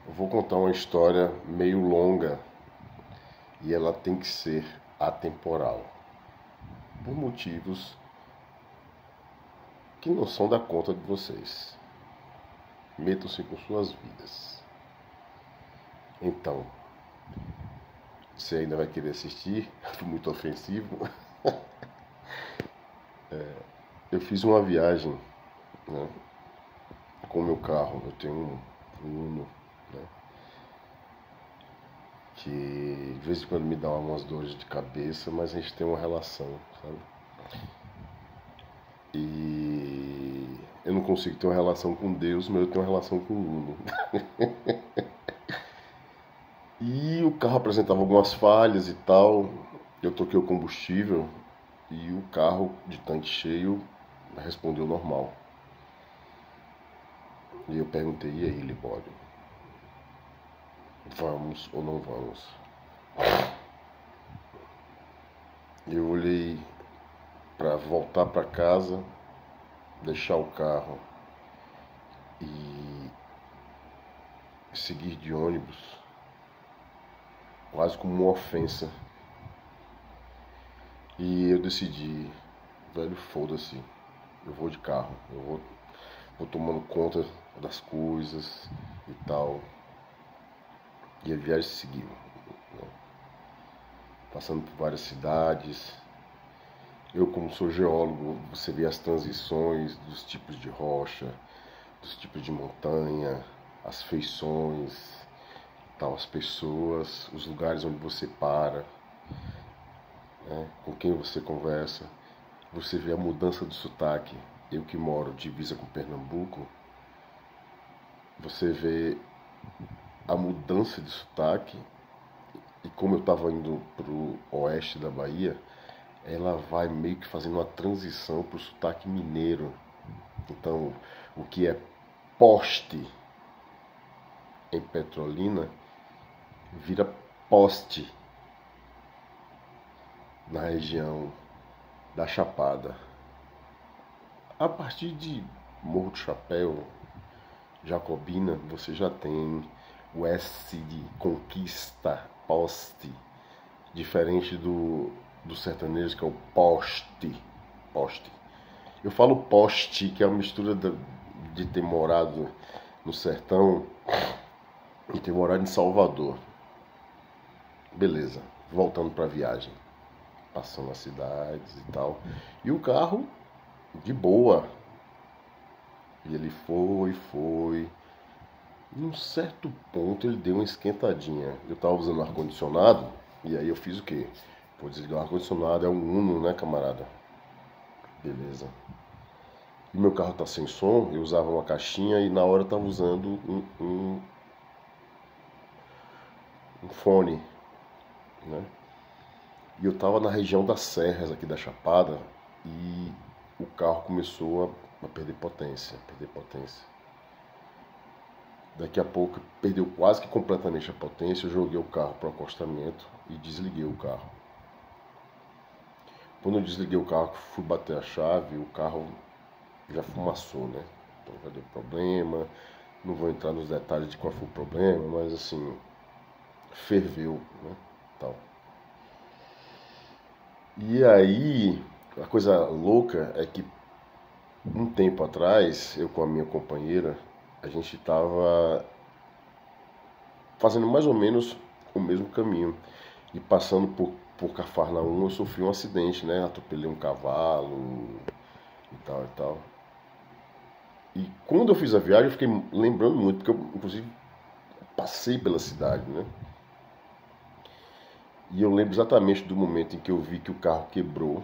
Eu vou contar uma história meio longa e ela tem que ser atemporal, por motivos que não são da conta de vocês. Metam-se com suas vidas. Então, você ainda vai querer assistir? Muito ofensivo. Eu fiz uma viagem, né, com o meu carro. Eu tenho um Uno, né, que de vez em quando me dá umas dores de cabeça, mas a gente tem uma relação, sabe? E eu não consigo ter uma relação com Deus, mas eu tenho uma relação com o Uno. E o carro apresentava algumas falhas e tal. Eu troquei o combustível e o carro de tanque cheio respondeu normal. E eu perguntei, e aí, Libório? Vamos ou não vamos? Eu olhei para voltar para casa, deixar o carro e seguir de ônibus, quase como uma ofensa. E eu decidi, velho, foda-se, eu vou de carro, vou tomando conta das coisas e tal. E a viagem seguiu, né? Passando por várias cidades. Eu, como sou geólogo, você vê as transições dos tipos de rocha, dos tipos de montanha, as feições, tal, as pessoas, os lugares onde você para, né, com quem você conversa. Você vê a mudança do sotaque. Eu que moro divisa com Pernambuco, você vê a mudança de sotaque. E como eu estava indo para o oeste da Bahia, ela vai meio que fazendo uma transição para o sotaque mineiro. Então, o que é poste em Petrolina vira poste na região da Chapada. A partir de Morro do Chapéu, Jacobina, você já tem o S de conquista, poste, diferente do sertanejo, que é o poste. Poste. Eu falo poste, que é uma mistura de ter morado no sertão e ter morado em Salvador. Beleza, voltando para a viagem, passando as cidades e tal. E o carro, de boa. E ele foi. Em um certo ponto ele deu uma esquentadinha. Eu tava usando ar-condicionado, e aí eu fiz o quê? Vou desligar o ar-condicionado, é um Uno, né, camarada? Beleza. E meu carro tá sem som, eu usava uma caixinha e na hora eu tava usando um fone, né? E eu tava na região das serras aqui da Chapada e o carro começou a perder potência, perder potência. Daqui a pouco perdeu quase que completamente a potência, eu joguei o carro para o acostamento e desliguei o carro. Quando eu desliguei o carro, fui bater a chave, o carro já fumaçou, né? Então já deu problema, não vou entrar nos detalhes de qual foi o problema, mas assim, ferveu, né? Tal. E aí, a coisa louca é que um tempo atrás, eu com a minha companheira, a gente estava fazendo mais ou menos o mesmo caminho. E passando por Cafarnaum, eu sofri um acidente, né? Atropelei um cavalo e tal e tal. E quando eu fiz a viagem, eu fiquei lembrando muito, porque eu, inclusive, passei pela cidade, né? E eu lembro exatamente do momento em que eu vi que o carro quebrou,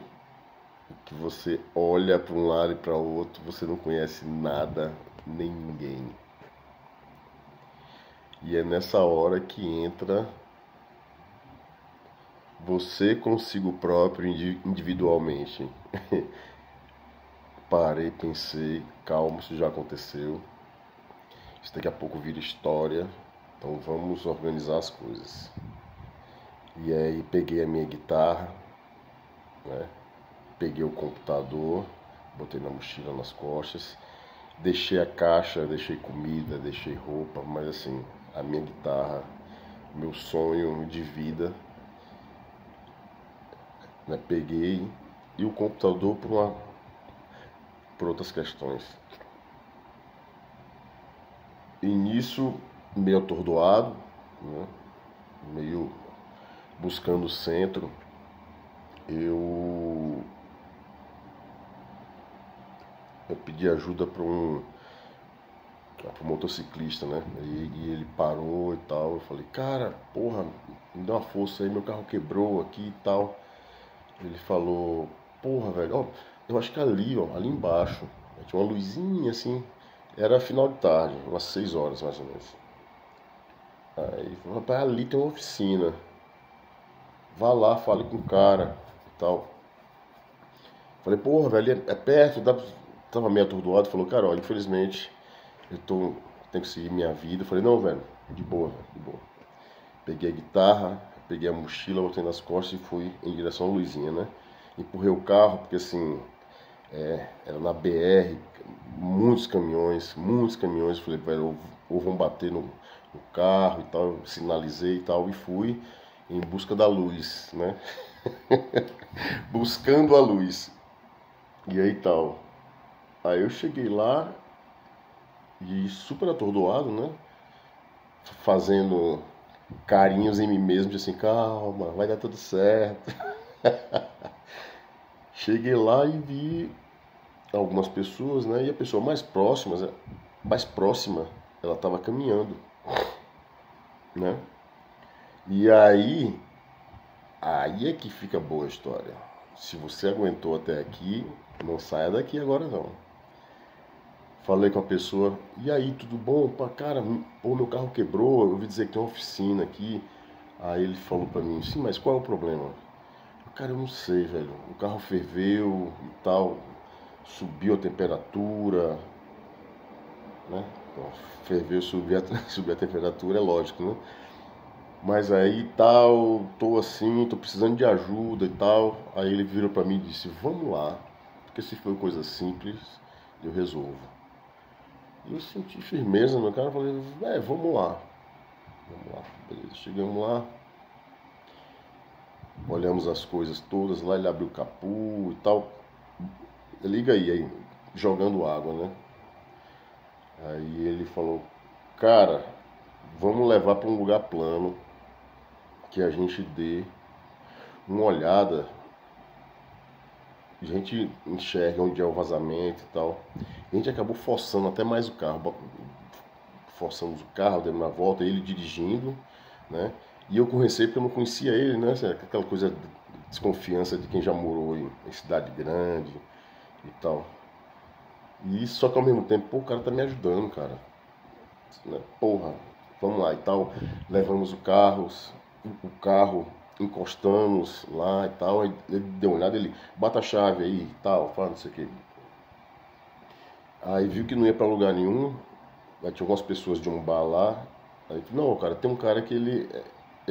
que você olha para um lado e para o outro, você não conhece nada, nem ninguém. E é nessa hora que entra você consigo próprio individualmente. Parei, pensei, calma, isso já aconteceu. Isso daqui a pouco vira história, então vamos organizar as coisas. E aí peguei a minha guitarra, né? Peguei o computador, botei na mochila nas costas, deixei a caixa, deixei comida, deixei roupa, mas assim, a minha guitarra, meu sonho de vida, né? Peguei e o computador por outras questões. E nisso, meio atordoado, né? Meio buscando o centro, eu pedi ajuda para um motociclista, né? E ele parou e tal. Eu falei, cara, porra, me dá uma força aí, meu carro quebrou aqui e tal. Ele falou, porra, velho, ó, eu acho que ali, ó, ali embaixo, tinha uma luzinha assim, era final de tarde, umas 6 horas mais ou menos. Aí ele falou, rapaz, ali tem uma oficina. Vá lá, fale com o cara e tal. Falei, porra, velho, é perto, tava meio atordoado. Falou, cara, ó, infelizmente, tenho que seguir minha vida. Falei, não, velho, de boa, velho, de boa. Peguei a guitarra, peguei a mochila, botei nas costas e fui em direção à luzinha, né? Empurrei o carro, porque assim, era na BR, muitos caminhões. Falei, velho, ou vão bater no carro e tal. Sinalizei e tal, e fui em busca da luz, né? Buscando a luz. E aí tal. Aí eu cheguei lá e super atordoado, né? Fazendo carinhos em mim mesmo, de assim, calma, vai dar tudo certo. Cheguei lá e vi algumas pessoas, né? E a pessoa mais próxima, ela estava caminhando, né? E aí é que fica boa a história. Se você aguentou até aqui, não saia daqui agora não. Falei com a pessoa, e aí, tudo bom? Pá, cara, pô, meu carro quebrou, eu ouvi dizer que tem uma oficina aqui. Aí ele falou pra mim, sim, mas qual é o problema? Cara, eu não sei, velho. O carro ferveu e tal, subiu a temperatura, né? Então, ferveu, subiu a temperatura, é lógico, né? Mas aí tal, tô assim, tô precisando de ajuda e tal. Aí ele virou pra mim e disse, vamos lá, porque se for coisa simples, eu resolvo. E eu senti firmeza no cara, falei, vamos lá. Vamos lá, beleza. Chegamos lá, olhamos as coisas todas lá, ele abriu o capu e tal. Liga aí, jogando água, né? Aí ele falou, cara, vamos levar para um lugar plano que a gente dê uma olhada, a gente enxerga onde é o vazamento e tal. A gente acabou forçando até mais o carro, forçamos o carro, dando uma volta, ele dirigindo, né? E eu com receio porque eu não conhecia ele, né? Aquela coisa de desconfiança de quem já morou em cidade grande e tal. E só que ao mesmo tempo, pô, o cara tá me ajudando, cara. Né? Porra, vamos lá e tal. Levamos o carro, encostamos lá e tal. Aí ele deu uma olhada, ele bota a chave aí e tal, fala não sei o que. Aí viu que não ia pra lugar nenhum. Aí tinha algumas pessoas de um bar lá. Aí, não, cara, tem um cara que ele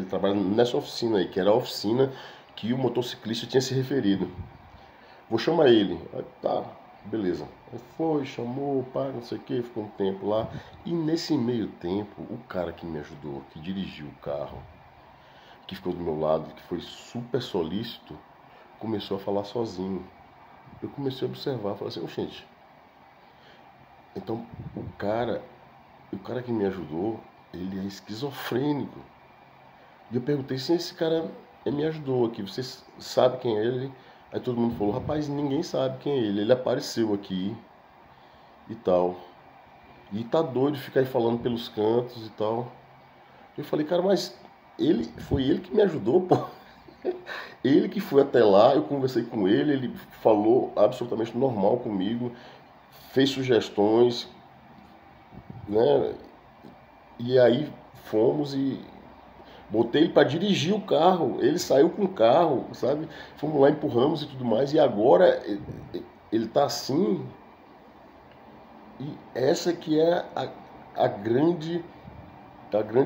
trabalha nessa oficina aí, que era a oficina que o motociclista tinha se referido. Vou chamar ele. Aí, tá, beleza. Aí foi, chamou, pá, não sei o que, ficou um tempo lá. E nesse meio tempo, o cara que me ajudou, que dirigiu o carro, que ficou do meu lado, que foi super solícito, começou a falar sozinho. Eu comecei a observar, falei assim, gente, então o cara que me ajudou, ele é esquizofrênico. E eu perguntei se esse cara me ajudou aqui, você sabe quem é ele? Aí todo mundo falou, rapaz, ninguém sabe quem é ele apareceu aqui e tal. E tá doido ficar aí falando pelos cantos e tal. Eu falei, cara, mas foi ele que me ajudou, pô. Ele que foi até lá, eu conversei com ele falou absolutamente normal comigo, fez sugestões, né? E aí fomos e botei ele para dirigir o carro, ele saiu com o carro, sabe? Fomos lá, empurramos e tudo mais, e agora ele tá assim. E essa que é a grande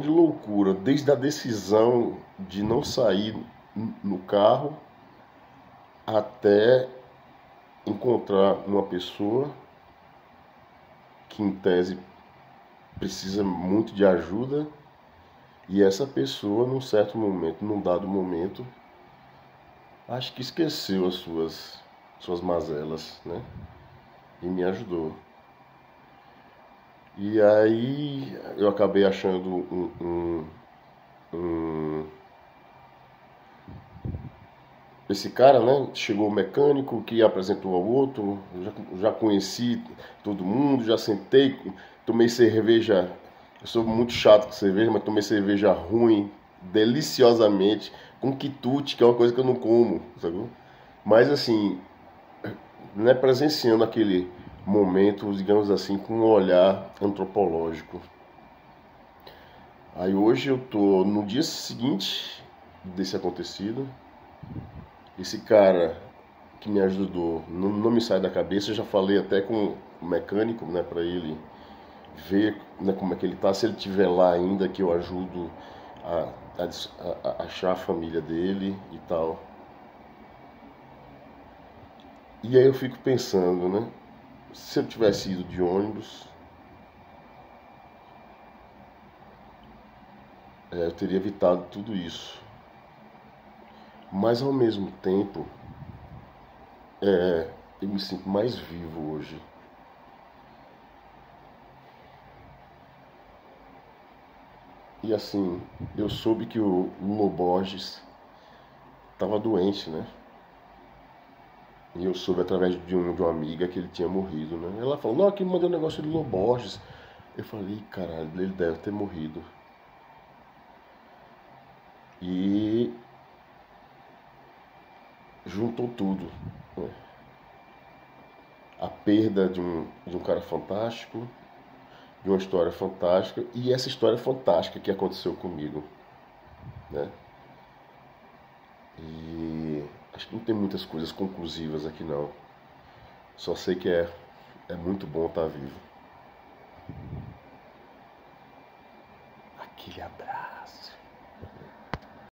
loucura, desde a decisão de não sair no carro até encontrar uma pessoa que em tese precisa muito de ajuda E essa pessoa, num certo momento, num dado momento, acho que esqueceu as suas mazelas, né? E me ajudou. E aí eu acabei achando um- esse cara, né? Chegou o mecânico que apresentou ao outro, já conheci todo mundo, já sentei, tomei cerveja. Eu sou muito chato com cerveja, mas tomei cerveja ruim, deliciosamente, com quitute, que é uma coisa que eu não como, sabe? Mas assim, né, presenciando aquele momento, digamos assim, com um olhar antropológico. Aí hoje eu tô no dia seguinte desse acontecido. Esse cara que me ajudou não me sai da cabeça. Eu já falei até com o mecânico, né, para ele ver, né, como é que ele tá. Se ele tiver lá ainda, que eu ajudo a achar a família dele e tal. E aí eu fico pensando, né? Se eu tivesse ido de ônibus, eu teria evitado tudo isso. Mas ao mesmo tempo, eu me sinto mais vivo hoje. E assim, eu soube que o Lula Borges estava doente, né? E eu soube através de uma amiga que ele tinha morrido, né? Ela falou, não, aqui me mandou um negócio de Lula Borges. Eu falei, caralho, ele deve ter morrido. E juntou tudo, né? A perda de um cara fantástico, de uma história fantástica, e essa história fantástica que aconteceu comigo, né? E acho que não tem muitas coisas conclusivas aqui não. Só sei que é muito bom estar vivo. Aquele abraço.